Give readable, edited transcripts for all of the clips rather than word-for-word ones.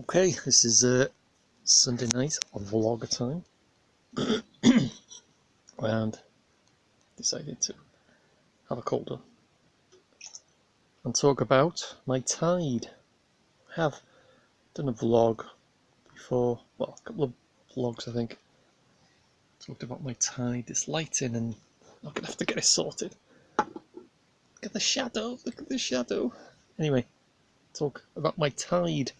Okay, this is Sunday night on vlogger time, and decided to have a cold one and talk about my Taid. I have done a vlog before, well, a couple of vlogs I think, talked about my Taid, this lighting, and I'm gonna have to get it sorted. Look at the shadow, look at the shadow. Anyway, talk about my Taid.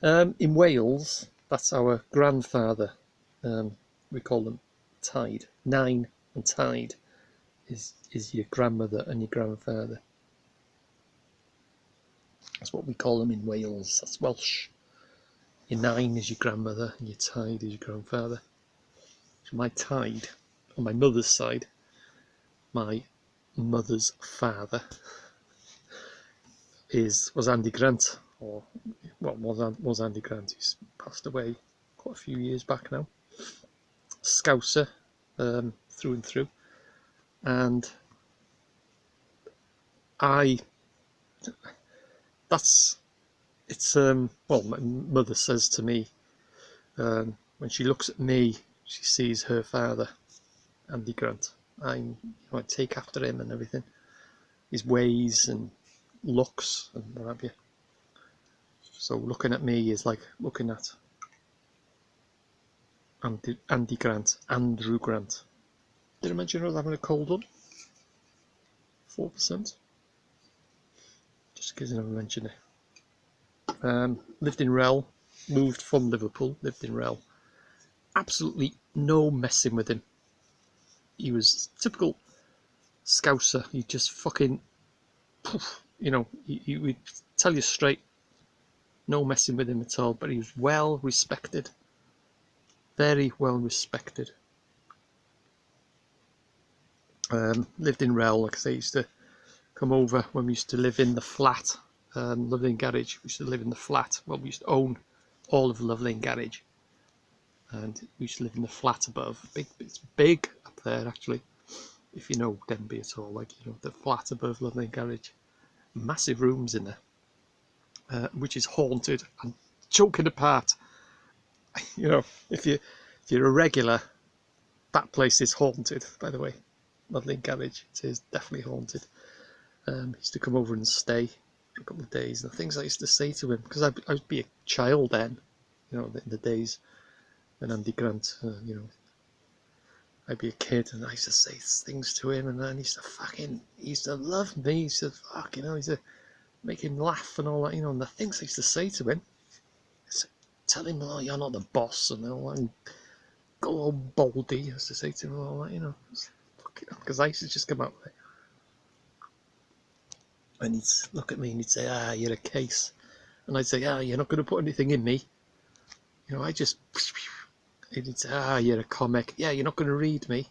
In Wales, that's our grandfather. We call them Taid. Nine and Taid is your grandmother and your grandfather. That's what we call them in Wales. That's Welsh. Your nine is your grandmother and your Taid is your grandfather. So my Taid, on my mother's side, my mother's father was Andy Grant, or well, was Andy Grant. He's passed away quite a few years back now. Scouser, through and through, and well, my mother says to me, when she looks at me, she sees her father, Andy Grant. I take after him and everything, his ways and looks and what have you. So looking at me is like looking at Andy Grant, Andrew Grant. Did I mention I was having a cold one? 4%. Just in case I never mentioned it. Lived in Rel, moved from Liverpool, lived in Rel. Absolutely no messing with him. He was typical Scouser. He just fucking, he would tell you straight, no messing with him at all. But he was well respected, very well respected. Lived in Rel, like I say, used to come over when we used to live in the flat. Lovelane Garage, we used to live in the flat. Well, we used to own all of Lovelane Garage, and we used to live in the flat above. It's big up there actually. If you know Denby at all, the flat above Lovelane Garage, massive rooms in there, which is haunted and joking apart. If you're a regular, that place is haunted. By the way, Lovelane Garage, it is definitely haunted. He used to come over and stay for a couple of days, and the things I used to say to him, because I'd be a child then, in the days when Andy Grant, I'd be a kid, and I used to say things to him, and then he used to love me, he used to he used to make him laugh and all that, and the things I used to say to him, tell him, oh, you're not the boss, and all that, and go all baldy, I used to say to him, all that, because I used to just come out with it. And he'd look at me and he'd say, you're a case. And I'd say, you're not going to put anything in me. I just... And he'd say, you're a comic. Yeah, you're not going to read me.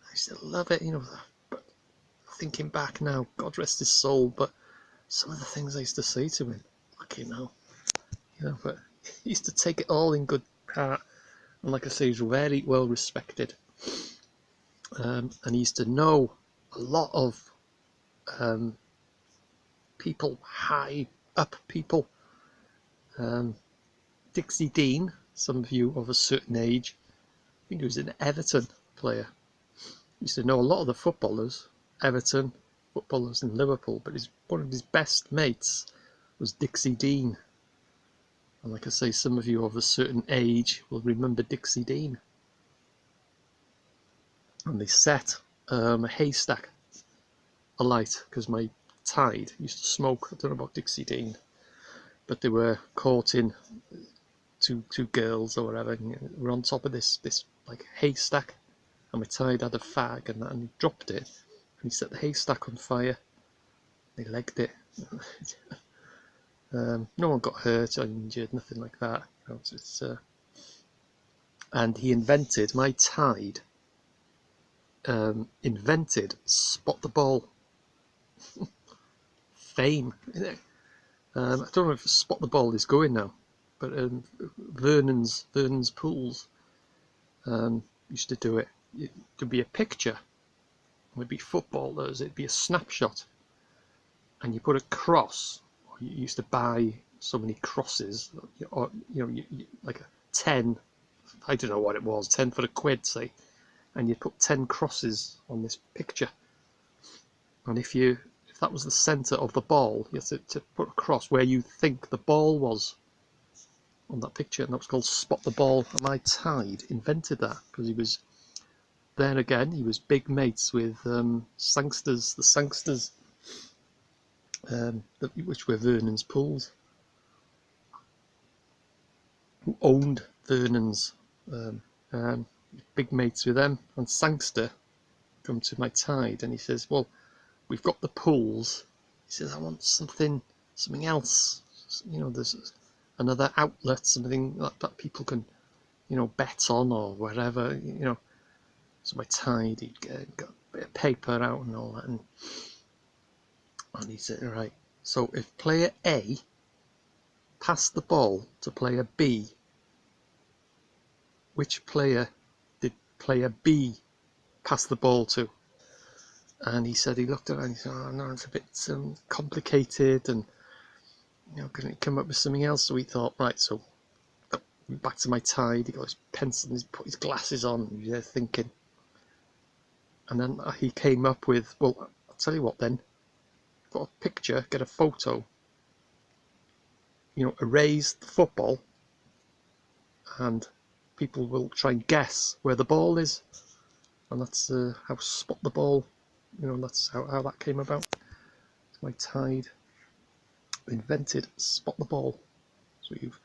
I used to love it, But thinking back now, God rest his soul, but some of the things I used to say to him, but he used to take it all in good part. And like I say, he was very well respected. And he used to know a lot of... people, high up people. Dixie Dean, some of you of a certain age, I think he was an Everton player. He used to know a lot of the footballers, Everton footballers in Liverpool, but one of his best mates was Dixie Dean. And like I say, some of you of a certain age will remember Dixie Dean. And they set a haystack alight, because my Taid used to smoke. I don't know about Dixie Dean, but they were courting two girls or whatever, and we're on top of this like haystack, and my Taid had a fag, and he dropped it, and he set the haystack on fire. They legged it. No one got hurt or injured, nothing like that. And he invented, my Taid invented spot the ball. Fame, isn't it? I don't know if Spot the Ball is going now, but Vernon's Pools used to do it. It'd be a picture, it'd be footballers, it'd be a snapshot, and you put a cross, or you used to buy so many crosses, or like a 10, I don't know what it was, 10 for a quid, say, and you put 10 crosses on this picture, and if that was the centre of the ball, you had to put a cross where you think the ball was on that picture, and that was called Spot the Ball. And my Taid invented that because he was, there again, he was big mates with Sangsters, the Sangsters, which were Vernon's pools, who owned Vernon's. Big mates with them, and Sangster come to my Taid, and he says, well, we've got the pools. He says, I want something else. There's another outlet, something that people can, bet on or whatever. So my Taid, he'd got a bit of paper out and all that, and he said, right, so if player A passed the ball to player B, which player did player B pass the ball to? And he said he looked at it and he said, oh no, it's a bit complicated, and can he come up with something else? So he thought, right, so got back to my Taid, he got his pencil and he put his glasses on, and he was there thinking, and then he came up with, well, I'll tell you what then, got a picture, get a photo, erase the football, and people will try and guess where the ball is, and that's how Spot the Ball, that's how that came about. My Taid invented Spot the Ball, so you've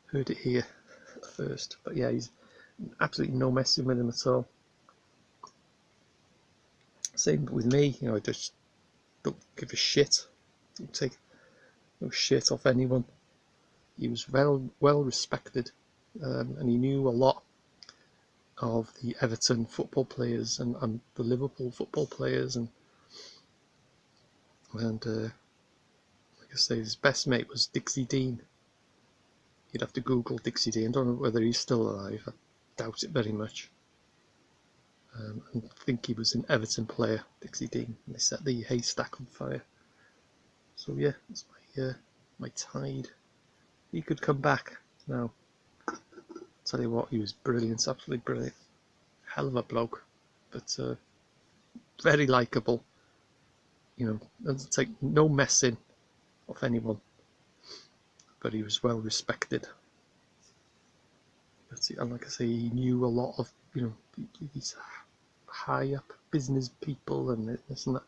heard it here first. But yeah, he's absolutely no messing with him at all. Same with me, I just don't give a shit, don't take no shit off anyone. He was well respected, and he knew a lot of the Everton football players and the Liverpool football players, and like I say, his best mate was Dixie Dean. You'd have to Google Dixie Dean. I don't know whether he's still alive. I doubt it very much. I think he was an Everton player, Dixie Dean, and they set the haystack on fire. So yeah, that's my Taid. He could come back now. Tell you what, he was brilliant, absolutely brilliant. Hell of a bloke, but very likeable. Doesn't take no messing of anyone, but he was well respected. And like I say, he knew a lot of these high up business people and this and that.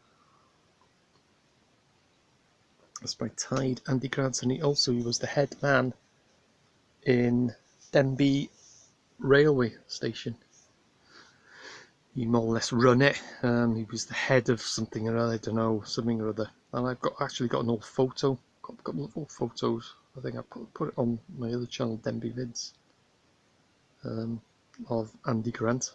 That's my Taid, Andy Grant, and he was the head man in Denbigh railway station. He more or less run it. He was the head of something or other, I don't know, something or other. And I've actually got an old photo, got old photos. I think I put it on my other channel, Denbigh Vids, of Andy Grant.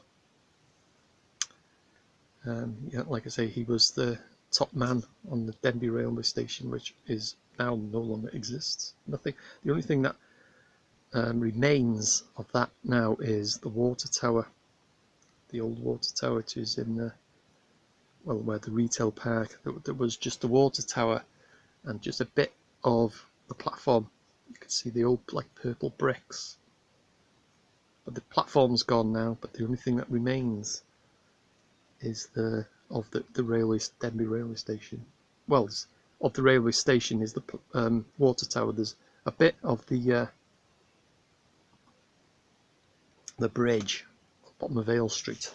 Yeah, like I say, he was the top man on the Denbigh railway station, which is now no longer exists. Nothing. The only thing that remains of that now is the water tower, the old water tower, which is in where the retail park. There was just the water tower and just a bit of the platform. You can see the old purple bricks, but the platform's gone now. But the only thing that remains is the Denbigh railway station. Well, of the railway station is the water tower. There's a bit of the bridge, bottom of Ale Street,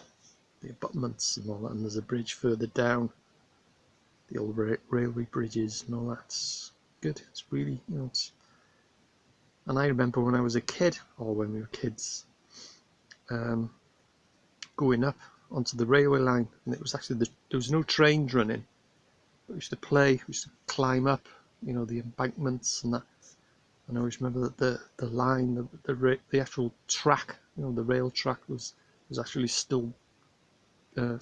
the abutments and all that, and there's a bridge further down, the old railway bridges and all that's good. It's really, and I remember when I was a kid, or when we were kids, going up onto the railway line, and it was actually there was no trains running. We used to play, we used to climb up, the embankments and that. And I always remember that the line, the actual track, the rail track was actually still there,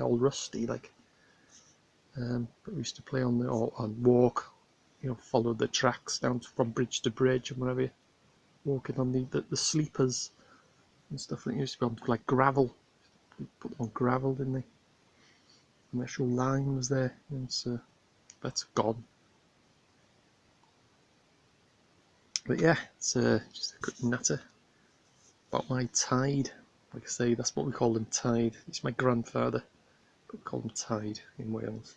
all rusty, like. But we used to play on walk, follow the tracks down from bridge to bridge and whatever, walking on the sleepers and stuff. That used to be on like gravel. We put them on gravel, didn't they? And the actual line was there, but it's gone. But yeah, it's just a quick natter about my Taid. Like I say, that's what we call him, Taid. He's my grandfather, but we call him Taid in Wales.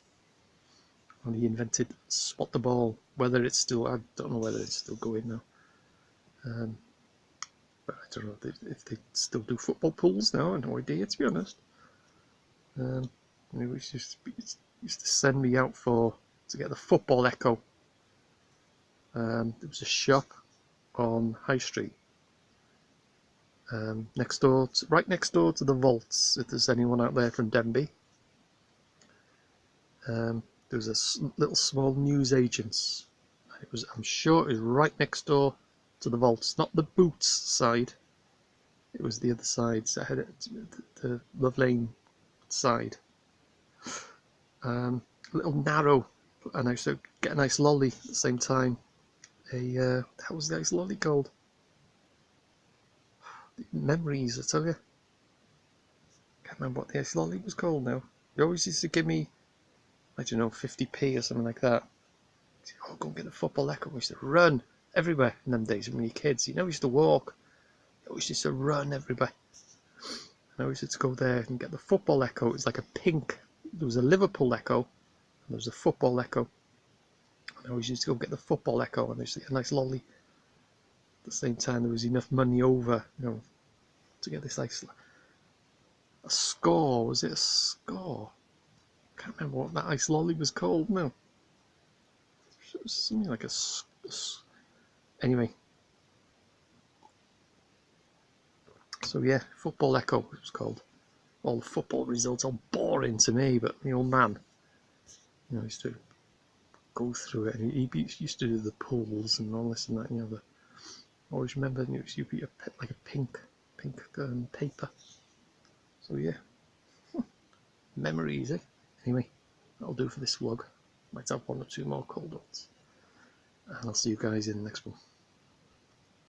And he invented spot the ball. Whether it's still, I don't know whether it's still going now. But I don't know if they still do football pools now. I have no idea, to be honest. He used to send me out to get the football echo. There was a shop on High Street, right next door to the vaults. If there's anyone out there from Denby, there was a little small newsagents. I'm sure it was right next door to the vaults, not the Boots side. It was the other side, so I had the Love Lane side. A little narrow, and I used to get a nice lolly at the same time. How was the ice lolly called? Memories, I tell you. Can't remember what the ice lolly was called now. He always used to give me, I don't know, 50p or something like that. Oh, go and get the football echo. We used to run everywhere in them days when we were kids. We used to walk. We used to run everywhere. And I always used to go there and get the football echo. It was like a pink. There was a Liverpool echo, and there was a football echo. And I always used to go get the football echo, and I used to get a nice lolly. At the same time, there was enough money over, to get this nice a score. Was it a score? I can't remember what that ice lolly was called now. It was something like anyway. So yeah, football echo it was called. All the football results are boring to me, but the old man, used to go through it, and he used to do the pools and all this and that. I always remember it used to be like a pink paper. So yeah, memories, eh? Anyway, that'll do for this vlog. Might have one or two more cold ones, and I'll see you guys in the next one.